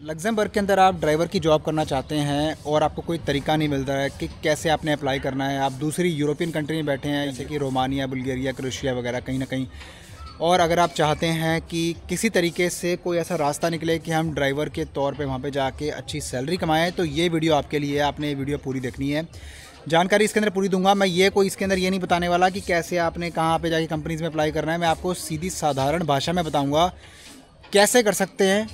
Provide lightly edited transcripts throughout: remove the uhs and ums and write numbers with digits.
Luxembourg के अंदर आप ड्राइवर की जॉब करना चाहते हैं और आपको कोई तरीका नहीं मिल रहा है कि कैसे आपने अप्लाई करना है। आप दूसरी यूरोपियन कंट्री में बैठे हैं जैसे कि रोमानिया, बुल्गारिया, क्रोएशिया वगैरह कहीं ना कहीं, और अगर आप चाहते हैं कि किसी तरीके से कोई ऐसा रास्ता निकले कि हम ड्राइवर के तौर पे वहाँ पे जाके अच्छी सैलरी कमाएं, तो ये वीडियो आपके लिए है। आपने ये वीडियो पूरी देखनी है, जानकारी इसके अंदर पूरी दूंगा मैं। इसके अंदर ये नहीं बताने वाला कि कैसे आपने कहाँ पे जाके कंपनीज़ में अप्लाई करना है। मैं आपको सीधी साधारण भाषा में बताऊँगा कैसे कर सकते हैं,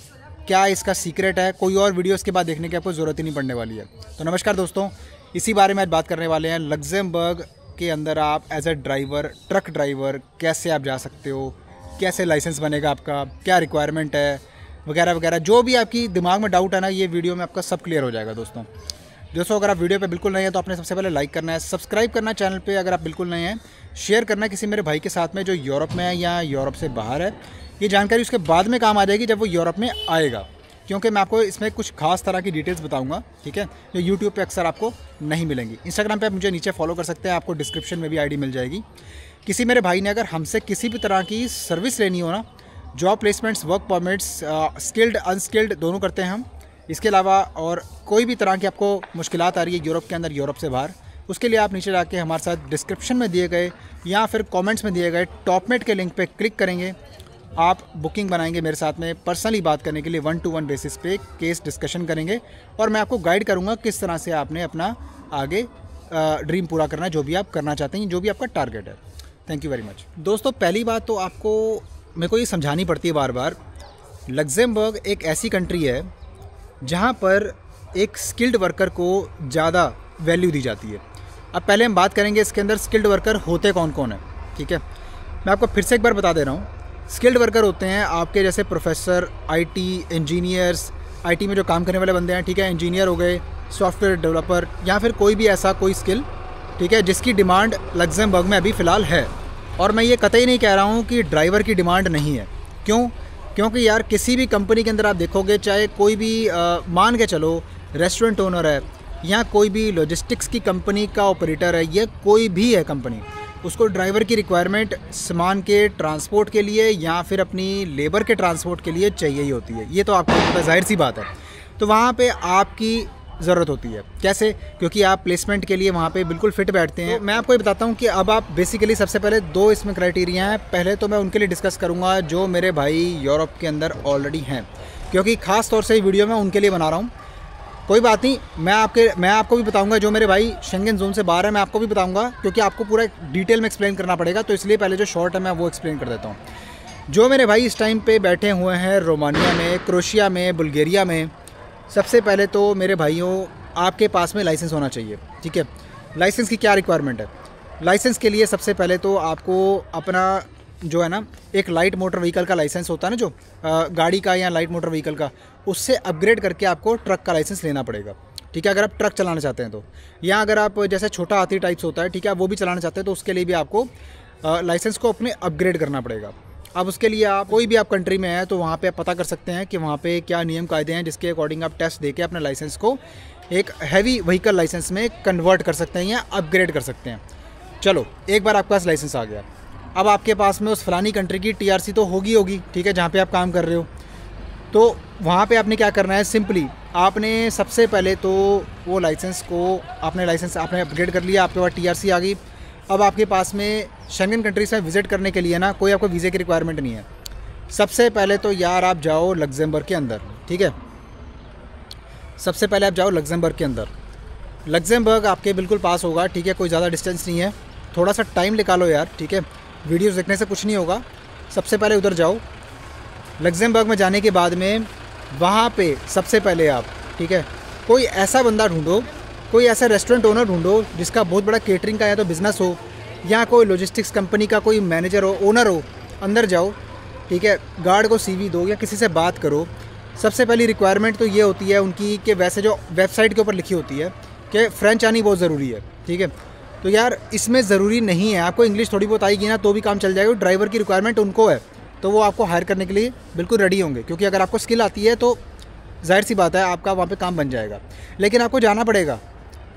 क्या इसका सीक्रेट है। कोई और वीडियो इसके बाद देखने की आपको ज़रूरत ही नहीं पड़ने वाली है। तो नमस्कार दोस्तों, इसी बारे में आज बात करने वाले हैं। लग्जमबर्ग के अंदर आप as a driver, truck driver कैसे आप जा सकते हो, कैसे लाइसेंस बनेगा आपका, क्या रिक्वायरमेंट है वगैरह वगैरह। जो भी आपकी दिमाग में डाउट है ना, ये वीडियो में आपका सब क्लियर हो जाएगा दोस्तों। अगर आप वीडियो पे बिल्कुल नए हैं तो आपने सबसे पहले लाइक करना है, सब्सक्राइब करना चैनल पे अगर आप बिल्कुल नए हैं, शेयर करना है किसी मेरे भाई के साथ में जो यूरोप में है या यूरोप से बाहर है। ये जानकारी उसके बाद में काम आ जाएगी जब वो यूरोप में आएगा, क्योंकि मैं आपको इसमें कुछ खास तरह की डिटेल्स बताऊंगा, ठीक है, जो यूट्यूब पे अक्सर आपको नहीं मिलेंगी। इंस्टाग्राम पे आप मुझे नीचे फॉलो कर सकते हैं, आपको डिस्क्रिप्शन में भी आईडी मिल जाएगी। किसी मेरे भाई ने अगर हमसे किसी भी तरह की सर्विस लेनी हो ना, job placements, work permits, skilled unskilled दोनों करते हैं हम। इसके अलावा और कोई भी तरह की आपको मुश्किलात आ रही है यूरोप के अंदर, यूरोप से बाहर, उसके लिए आप नीचे जाके हमारे साथ डिस्क्रिप्शन में दिए गए या फिर कमेंट्स में दिए गए टॉपमेट के लिंक पे क्लिक करेंगे। आप बुकिंग बनाएंगे मेरे साथ में, पर्सनली बात करने के लिए 1-to-1 बेसिस पे केस डिस्कशन करेंगे और मैं आपको गाइड करूंगा किस तरह से आपने अपना आगे ड्रीम पूरा करना है, जो भी आप करना चाहते हैं, जो भी आपका टारगेट है। थैंक यू वेरी मच दोस्तों। पहली बात तो आपको मेरे को ये समझानी पड़ती है बार बार, लग्जमबर्ग एक ऐसी कंट्री है जहाँ पर एक स्किल्ड वर्कर को ज़्यादा वैल्यू दी जाती है। अब पहले हम बात करेंगे इसके अंदर स्किल्ड वर्कर होते कौन कौन है, ठीक है। मैं आपको फिर से एक बार बता दे रहा हूँ। स्किल्ड वर्कर होते हैं आपके जैसे प्रोफेसर, आईटी इंजीनियर्स, आईटी में जो काम करने वाले बंदे हैं, ठीक है, इंजीनियर हो गए, सॉफ्टवेयर डेवलपर, या फिर कोई भी ऐसा कोई स्किल, ठीक है, जिसकी डिमांड लग्जमबर्ग में अभी फ़िलहाल है। और मैं ये कतई नहीं कह रहा हूँ कि ड्राइवर की डिमांड नहीं है। क्यों? क्योंकि यार किसी भी कंपनी के अंदर आप देखोगे, चाहे कोई भी मान के चलो रेस्टोरेंट ओनर है या कोई भी लॉजिस्टिक्स की कंपनी का ऑपरेटर है, या कोई भी है कंपनी, उसको ड्राइवर की रिक्वायरमेंट सामान के ट्रांसपोर्ट के लिए या फिर अपनी लेबर के ट्रांसपोर्ट के लिए चाहिए ही होती है। ये तो आपको पता, जाहिर सी बात है। तो वहाँ पे आपकी ज़रूरत होती है। कैसे? क्योंकि आप प्लेसमेंट के लिए वहाँ पे बिल्कुल फिट बैठते हैं। तो मैं आपको ये बताता हूँ कि अब आप बेसिकली सबसे पहले दो इसमें क्राइटेरिया हैं। पहले तो मैं उनके लिए डिस्कस करूँगा जो मेरे भाई यूरोप के अंदर ऑलरेडी हैं, क्योंकि ख़ास तौर से ये वीडियो मैं उनके लिए बना रहा हूँ। कोई बात नहीं, मैं आपको भी बताऊंगा जो मेरे भाई शेंगन जोन से बाहर है, मैं आपको भी बताऊंगा, क्योंकि आपको पूरा डिटेल में एक्सप्लेन करना पड़ेगा। तो इसलिए पहले जो शॉर्ट है मैं वो एक्सप्लेन कर देता हूँ। जो मेरे भाई इस टाइम पे बैठे हुए हैं रोमानिया में, क्रोएशिया में, बुल्गारिया में, सबसे पहले तो मेरे भाइयों आपके पास में लाइसेंस होना चाहिए, ठीक है। लाइसेंस की क्या रिक्वायरमेंट है? लाइसेंस के लिए सबसे पहले तो आपको अपना जो है ना, एक लाइट मोटर व्हीकल का लाइसेंस होता है ना, जो गाड़ी का या लाइट मोटर व्हीकल का, उससे अपग्रेड करके आपको ट्रक का लाइसेंस लेना पड़ेगा, ठीक है, अगर आप ट्रक चलाना चाहते हैं तो। या अगर आप जैसे छोटा हाथी टाइप्स होता है, ठीक है, वो भी चलाना चाहते हैं तो उसके लिए भी आपको लाइसेंस को अपने अपग्रेड करना पड़ेगा। अब उसके लिए आप कोई भी आप कंट्री में है तो वहाँ पे आप पता कर सकते हैं कि वहाँ पे क्या नियम कायदे हैं, जिसके अकॉर्डिंग आप टेस्ट देके अपने लाइसेंस को एक हैवी व्हीकल लाइसेंस में कन्वर्ट कर सकते हैं या अपग्रेड कर सकते हैं। चलो, एक बार आपके पास लाइसेंस आ गया, अब आपके पास में उस फलानी कंट्री की टीआरसी तो होगी, ठीक है, जहाँ पे आप काम कर रहे हो। तो वहाँ पे आपने क्या करना है, सिंपली आपने सबसे पहले तो वो लाइसेंस को, आपने अपग्रेड कर लिया, आपके पास टीआरसी आ गई। अब आपके पास में शेंगन कंट्रीज में विज़िट करने के लिए ना कोई आपको वीज़े की रिक्वायरमेंट नहीं है। सबसे पहले तो यार आप जाओ लग्जमबर्ग के अंदर, ठीक है, सबसे पहले आप जाओ लग्जमबर्ग के अंदर। लग्जमबर्ग आपके बिल्कुल पास होगा, ठीक है, कोई ज़्यादा डिस्टेंस नहीं है। थोड़ा सा टाइम निकालो यार, ठीक है, वीडियोस देखने से कुछ नहीं होगा। सबसे पहले उधर जाओ। लग्जमबर्ग में जाने के बाद में वहाँ पे सबसे पहले आप, ठीक है, कोई ऐसा बंदा ढूंढो, कोई ऐसा रेस्टोरेंट ओनर ढूंढो जिसका बहुत बड़ा केटरिंग का या तो बिज़नेस हो, या कोई लॉजिस्टिक्स कंपनी का कोई मैनेजर हो, ओनर हो। अंदर जाओ, ठीक है, गार्ड को CV दो या किसी से बात करो। सबसे पहली रिक्वायरमेंट तो ये होती है उनकी कि वैसे जो वेबसाइट के ऊपर लिखी होती है कि फ्रेंच आनी बहुत ज़रूरी है, ठीक है। तो यार इसमें ज़रूरी नहीं है, आपको इंग्लिश थोड़ी बहुत आएगी ना तो भी काम चल जाएगा। ड्राइवर की रिक्वायरमेंट उनको है तो वो आपको हायर करने के लिए बिल्कुल रेडी होंगे, क्योंकि अगर आपको स्किल आती है तो जाहिर सी बात है आपका वहाँ पे काम बन जाएगा। लेकिन आपको जाना पड़ेगा,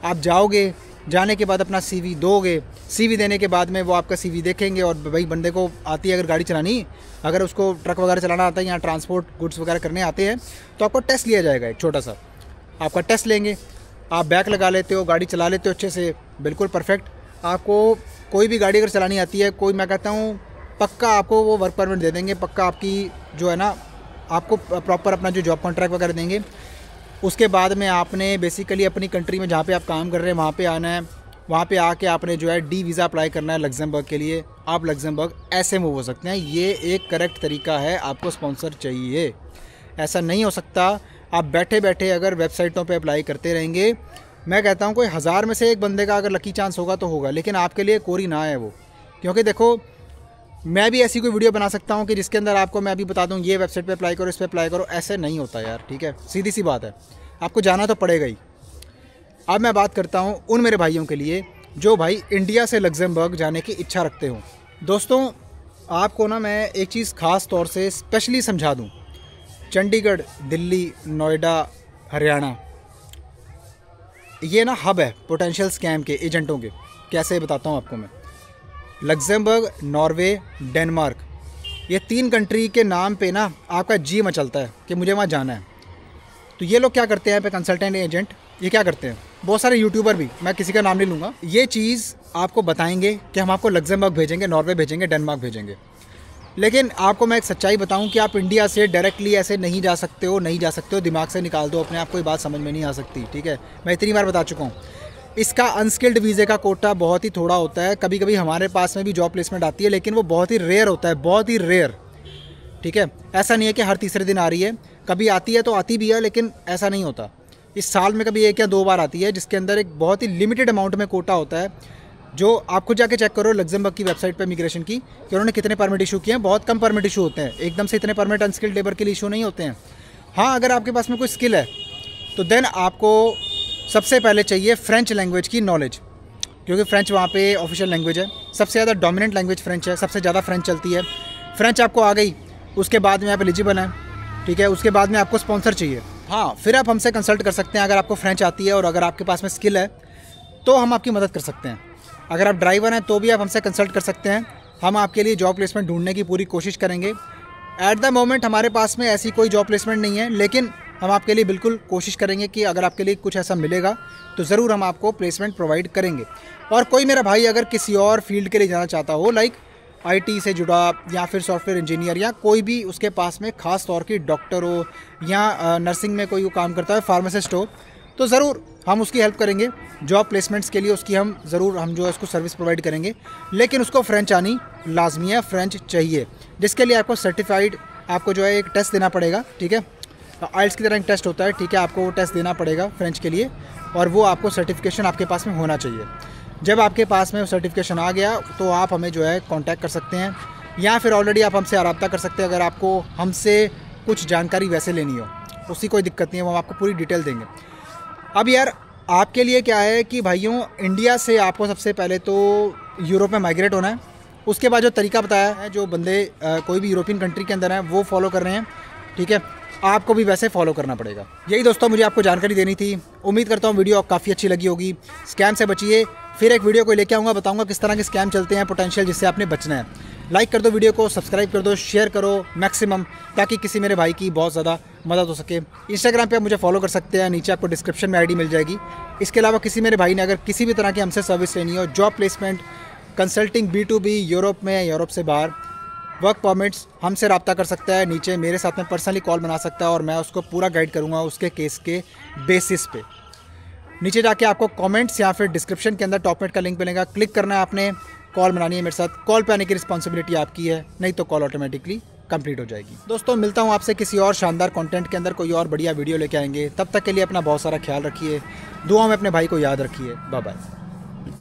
आप जाओगे, जाने के बाद अपना CV दोगे, CV देने के बाद में वो आपका CV देखेंगे और भाई बंदे को आती है अगर गाड़ी चलानी, अगर उसको ट्रक वगैरह चलाना आता है या ट्रांसपोर्ट गुड्स वगैरह करने आते हैं, तो आपको टेस्ट लिया जाएगा एक छोटा सा। आपका टेस्ट लेंगे, आप बैक लगा लेते हो, गाड़ी चला लेते हो अच्छे से, बिल्कुल परफेक्ट। आपको कोई भी गाड़ी अगर चलानी आती है, कोई मैं कहता हूँ पक्का आपको वो वर्क परमिट दे देंगे, पक्का आपकी जो है ना आपको प्रॉपर अपना जो जॉब कॉन्ट्रैक्ट वगैरह देंगे। उसके बाद में आपने बेसिकली अपनी कंट्री में जहाँ पे आप काम कर रहे हैं वहाँ पे आना है, वहाँ पे आके आपने जो है D वीज़ा अप्लाई करना है लग्जमबर्ग के लिए। आप लग्जमबर्ग ऐसे मूव हो सकते हैं, ये एक करेक्ट तरीका है। आपको स्पॉन्सर चाहिए, ऐसा नहीं हो सकता आप बैठे बैठे अगर वेबसाइटों पे अप्लाई करते रहेंगे। मैं कहता हूँ कोई 1000 में से एक बंदे का अगर लकी चांस होगा तो होगा, लेकिन आपके लिए कोरी ना है वो। क्योंकि देखो मैं भी ऐसी कोई वीडियो बना सकता हूँ कि जिसके अंदर आपको मैं अभी बता दूँ ये वेबसाइट पे अप्लाई करो, इस पे अप्लाई करो, ऐसे नहीं होता यार, ठीक है, सीधी सी बात है, आपको जाना तो पड़ेगा ही। अब मैं बात करता हूँ उन मेरे भाइयों के लिए जो भाई इंडिया से लग्जमबर्ग जाने की इच्छा रखते हो। दोस्तों आपको ना मैं एक चीज़ ख़ास तौर से स्पेशली समझा दूँ, चंडीगढ़, दिल्ली, नोएडा, हरियाणा, ये ना हब है पोटेंशियल स्कैम के, एजेंटों के। कैसे बताता हूँ आपको मैं। लग्जमबर्ग, नॉर्वे, डेनमार्क, ये 3 कंट्री के नाम पे ना आपका जी मचलता है कि मुझे वहाँ जाना है। तो ये लोग क्या करते हैं पे कंसल्टेंट एजेंट, ये क्या करते हैं, बहुत सारे यूट्यूबर भी, मैं किसी का नाम नहीं लूँगा, ये चीज़ आपको बताएंगे कि हम आपको लग्जमबर्ग भेजेंगे, नॉर्वे भेजेंगे, डेनमार्क भेजेंगे। लेकिन आपको मैं एक सच्चाई बताऊं कि आप इंडिया से डायरेक्टली ऐसे नहीं जा सकते हो, नहीं जा सकते हो, दिमाग से निकाल दो अपने आप को, ये बात समझ में नहीं आ सकती, ठीक है। मैं इतनी बार बता चुका हूँ। इसका अनस्किल्ड वीज़े का कोटा बहुत ही थोड़ा होता है। कभी कभी हमारे पास में भी जॉब प्लेसमेंट आती है, लेकिन वो बहुत ही रेयर होता है, बहुत ही रेयर, ठीक है। ऐसा नहीं है कि हर तीसरे दिन आ रही है, कभी आती है तो आती भी है, लेकिन ऐसा नहीं होता। इस साल में कभी 1 या 2 बार आती है, जिसके अंदर एक बहुत ही लिमिटेड अमाउंट में कोटा होता है, जो आप खुद जाके चेक करो लग्जमबर्ग की वेबसाइट पे इमिग्रेशन की कि उन्होंने कितने परमिट इशू किए हैं। बहुत कम परमिट इशू होते हैं, एकदम से इतने परमिट अनस्किल्ड लेबर के लिए इशू नहीं होते हैं। हाँ, अगर आपके पास में कोई स्किल है तो देन आपको सबसे पहले चाहिए फ्रेंच लैंग्वेज की नॉलेज, क्योंकि फ्रेंच वहाँ पे ऑफिशियल लैंग्वेज है, सबसे ज़्यादा डोमिनेंट लैंग्वेज फ्रेंच है, सबसे ज़्यादा फ्रेंच चलती है। फ्रेंच आपको आ गई, उसके बाद में आप एलिजिबल हैं, ठीक है। उसके बाद में आपको स्पॉन्सर चाहिए, हाँ, फिर आप हमसे कंसल्ट कर सकते हैं। अगर आपको फ्रेंच आती है और अगर आपके पास में स्किल है तो हम आपकी मदद कर सकते हैं। अगर आप ड्राइवर हैं तो भी आप हमसे कंसल्ट कर सकते हैं, हम आपके लिए जॉब प्लेसमेंट ढूंढने की पूरी कोशिश करेंगे। एट द मोमेंट हमारे पास में ऐसी कोई जॉब प्लेसमेंट नहीं है, लेकिन हम आपके लिए बिल्कुल कोशिश करेंगे कि अगर आपके लिए कुछ ऐसा मिलेगा तो ज़रूर हम आपको प्लेसमेंट प्रोवाइड करेंगे। और कोई मेरा भाई अगर किसी और फील्ड के लिए जाना चाहता हो, लाइक IT से जुड़ा या फिर सॉफ्टवेयर इंजीनियर, या कोई भी उसके पास में ख़ास तौर की डॉक्टर हो या नर्सिंग में कोई वो काम करता है, फार्मासिस्ट हो, तो ज़रूर हम उसकी हेल्प करेंगे। जॉब प्लेसमेंट्स के लिए उसकी हम जो है उसको सर्विस प्रोवाइड करेंगे। लेकिन उसको फ्रेंच आनी लाजमी है, फ्रेंच चाहिए, जिसके लिए आपको सर्टिफाइड, आपको जो है एक टेस्ट देना पड़ेगा, ठीक है। आइल्स की तरह एक टेस्ट होता है, ठीक है, आपको वो टेस्ट देना पड़ेगा फ्रेंच के लिए, और वो आपको सर्टिफिकेशन आपके पास में होना चाहिए। जब आपके पास में वो सर्टिफिकेशन आ गया तो आप हमें जो है कांटेक्ट कर सकते हैं, या फिर ऑलरेडी आप हमसे रब्ता कर सकते हैं। अगर आपको हमसे कुछ जानकारी वैसे लेनी हो, उसकी कोई दिक्कत नहीं है, वो हम आपको पूरी डिटेल देंगे। अब यार आपके लिए क्या है कि भाइयों, इंडिया से आपको सबसे पहले तो यूरोप में माइग्रेट होना है। उसके बाद जो तरीका बताया है, जो बंदे कोई भी यूरोपियन कंट्री के अंदर हैं वो फॉलो कर रहे हैं, ठीक है, आपको भी वैसे फॉलो करना पड़ेगा। यही दोस्तों मुझे आपको जानकारी देनी थी। उम्मीद करता हूँ वीडियो काफ़ी अच्छी लगी होगी। स्कैम से बचिए, फिर एक वीडियो को लेके आऊँगा, बताऊँगा किस तरह के स्कैम चलते हैं पोटेंशियल, जिससे आपने बचना है। लाइक कर दो वीडियो को, सब्सक्राइब कर दो, शेयर करो मैक्सिमम, ताकि किसी मेरे भाई की बहुत ज़्यादा मदद हो सके। इंस्टाग्राम पे आप मुझे फॉलो कर सकते हैं, नीचे आपको डिस्क्रिप्शन में ID मिल जाएगी। इसके अलावा किसी मेरे भाई ने अगर किसी भी तरह की हमसे सर्विस लेनी हो, job placement, consulting, B2B, Europe में, यूरोप से बाहर, वर्क परमिट्स, हमसे रब्ता कर सकता है। नीचे मेरे साथ में पर्सनली कॉल बना सकता है और मैं उसको पूरा गाइड करूँगा उसके केस के बेसिस पे। नीचे जाके आपको कमेंट्स या फिर डिस्क्रिप्शन के अंदर टॉपमेट का लिंक मिलेगा, क्लिक करना है आपने, कॉल बनानी है मेरे साथ। कॉल पे आने की रिस्पॉन्सिबिलिटी आपकी है, नहीं तो कॉल ऑटोमेटिकली कंप्लीट हो जाएगी। दोस्तों मिलता हूँ आपसे किसी और शानदार कंटेंट के अंदर, कोई और बढ़िया वीडियो लेके आएंगे। तब तक के लिए अपना बहुत सारा ख्याल रखिए, दुआ में अपने भाई को याद रखिए। Bye bye.